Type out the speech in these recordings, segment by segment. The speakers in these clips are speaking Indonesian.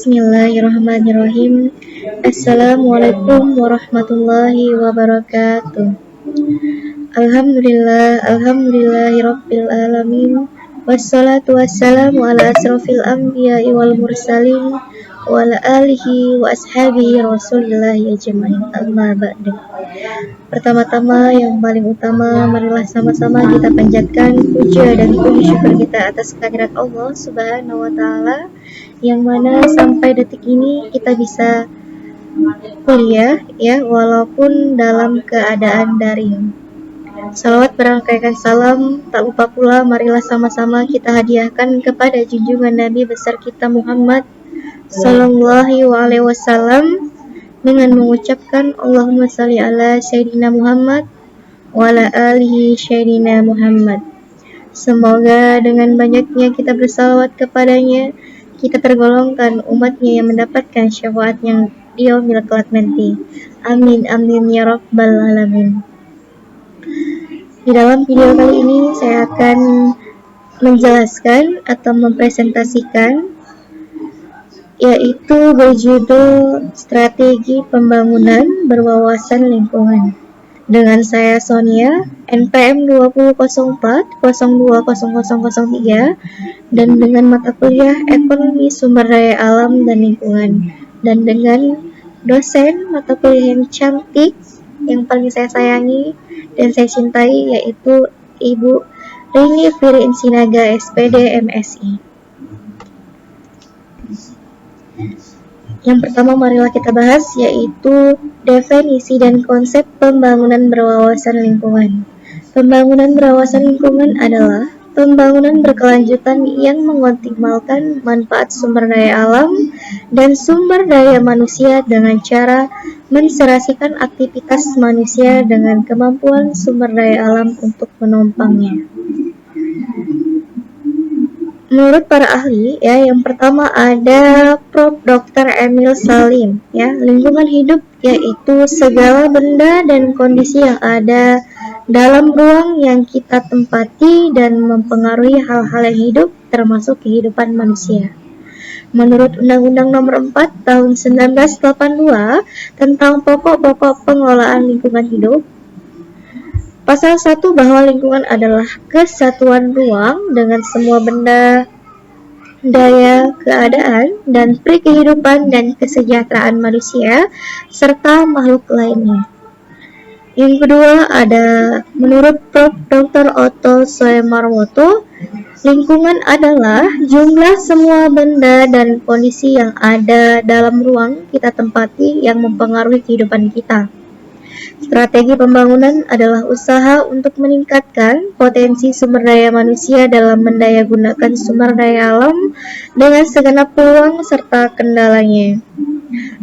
Bismillahirrahmanirrahim. Assalamualaikum warahmatullahi wabarakatuh. Alhamdulillahirabbil alamin. Wassalatu wassalamu ala asrofil anbiya'i wal mursalin wa ala alihi wa ashabihi rasulillahi ajma'in. Amma ba'du. Pertama-tama yang paling utama, marilah sama-sama kita panjatkan puja dan puji syukur kita atas kehadirat Allah Subhanahu wa taala yang mana sampai detik ini kita bisa kuliah ya, walaupun dalam keadaan daring. Salawat berangkaikan salam, tak lupa pula marilah sama-sama kita hadiahkan kepada junjungan Nabi besar kita Muhammad sallallahu alaihi wasallam dengan mengucapkan Allahumma shalli ala Sayyidina Muhammad wa ala alihi Sayyidina Muhammad. Semoga dengan banyaknya kita bersalawat kepadanya, kita tergolongkan umatnya yang mendapatkan syafaat yang di yaumil kelak nanti. Amin amin ya rabbal alamin. Di dalam video kali ini saya akan menjelaskan atau mempresentasikan, yaitu berjudul Strategi Pembangunan Berwawasan Lingkungan. Dengan saya Sonia, NPM 2004-020003, dan dengan mata kuliah Ekonomi Sumber Daya Alam dan Lingkungan, dan dengan dosen mata kuliah yang cantik, yang paling saya sayangi dan saya cintai, yaitu Ibu Rini Firi Insinaga SPD MSI. Yang pertama marilah kita bahas, yaitu definisi dan konsep pembangunan berwawasan lingkungan. Pembangunan berwawasan lingkungan adalah pembangunan berkelanjutan yang mengoptimalkan manfaat sumber daya alam dan sumber daya manusia dengan cara menserasikan aktivitas manusia dengan kemampuan sumber daya alam untuk menopangnya. Menurut para ahli, ya, yang pertama ada Prof. Dr. Emil Salim, ya, lingkungan hidup yaitu segala benda dan kondisi yang ada dalam ruang yang kita tempati dan mempengaruhi hal-hal yang hidup, termasuk kehidupan manusia. Menurut Undang-Undang Nomor 4 Tahun 1982 tentang pokok-pokok pengelolaan lingkungan hidup, Pasal 1 bahwa lingkungan adalah kesatuan ruang dengan semua benda, daya, keadaan, dan peri kehidupan dan kesejahteraan manusia serta makhluk lainnya. Yang kedua ada menurut Prof. Dr. Otto Soemarwoto, lingkungan adalah jumlah semua benda dan kondisi yang ada dalam ruang kita tempati yang mempengaruhi kehidupan kita. Strategi pembangunan adalah usaha untuk meningkatkan potensi sumber daya manusia dalam mendayagunakan sumber daya alam dengan segenap peluang serta kendalanya.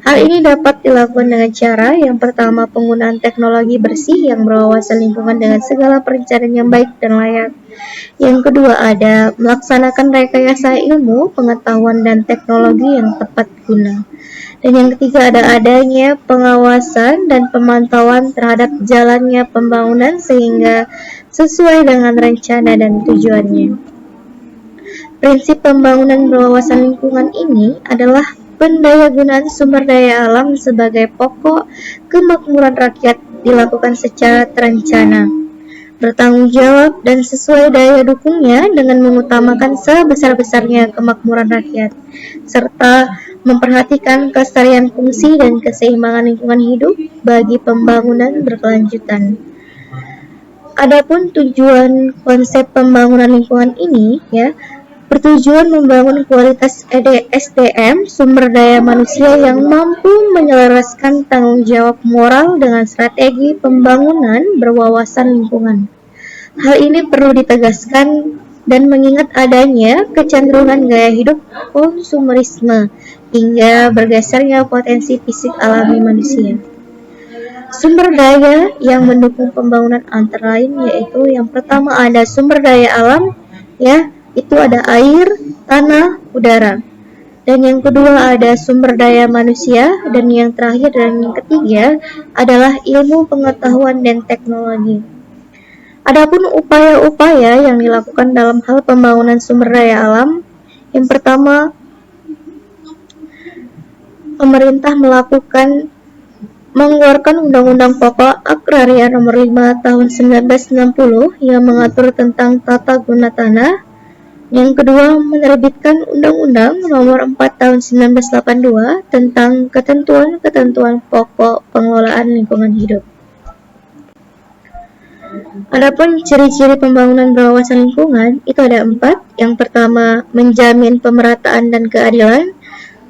Hal ini dapat dilakukan dengan cara yang pertama, penggunaan teknologi bersih yang berwawasan lingkungan dengan segala perencanaan yang baik dan layak. Yang kedua ada melaksanakan rekayasa ilmu, pengetahuan, dan teknologi yang tepat guna. Dan yang ketiga ada adanya pengawasan dan pemantauan terhadap jalannya pembangunan sehingga sesuai dengan rencana dan tujuannya. Prinsip pembangunan berwawasan lingkungan ini adalah pendayagunaan sumber daya alam sebagai pokok kemakmuran rakyat dilakukan secara terencana, bertanggung jawab dan sesuai daya dukungnya dengan mengutamakan sebesar-besarnya kemakmuran rakyat, serta memperhatikan kelestarian fungsi dan keseimbangan lingkungan hidup bagi pembangunan berkelanjutan. Adapun tujuan konsep pembangunan lingkungan ini, ya, bertujuan membangun kualitas SDM, sumber daya manusia yang mampu menyelaraskan tanggung jawab moral dengan strategi pembangunan berwawasan lingkungan. Hal ini perlu ditegaskan dan mengingat adanya kecenderungan gaya hidup konsumerisme hingga bergesernya potensi fisik alami manusia. Sumber daya yang mendukung pembangunan antara lain yaitu yang pertama ada sumber daya alam, ya, itu ada air, tanah, udara. Dan yang kedua ada sumber daya manusia, dan yang terakhir dan yang ketiga adalah ilmu pengetahuan dan teknologi. Adapun upaya-upaya yang dilakukan dalam hal pembangunan sumber daya alam, yang pertama pemerintah mengeluarkan Undang-Undang Pokok Agraria Nomor 5 Tahun 1960 yang mengatur tentang tata guna tanah. Yang kedua, menerbitkan Undang-Undang Nomor 4 Tahun 1982 tentang ketentuan-ketentuan pokok pengelolaan lingkungan hidup. Adapun ciri-ciri pembangunan berwawasan lingkungan itu ada 4. Yang pertama, menjamin pemerataan dan keadilan,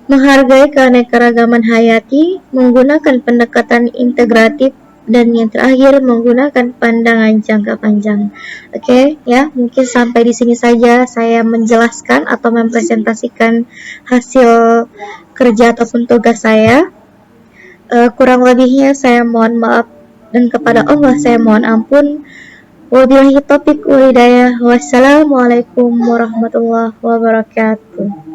menghargai keanekaragaman hayati, menggunakan pendekatan integratif, dan yang terakhir menggunakan pandangan jangka panjang. Oke, ya, mungkin sampai di sini saja saya menjelaskan atau mempresentasikan hasil kerja ataupun tugas saya. Kurang lebihnya saya mohon maaf dan kepada Allah saya mohon ampun. Wabillahi taufiq wal hidayah. Wassalamualaikum warahmatullahi wabarakatuh.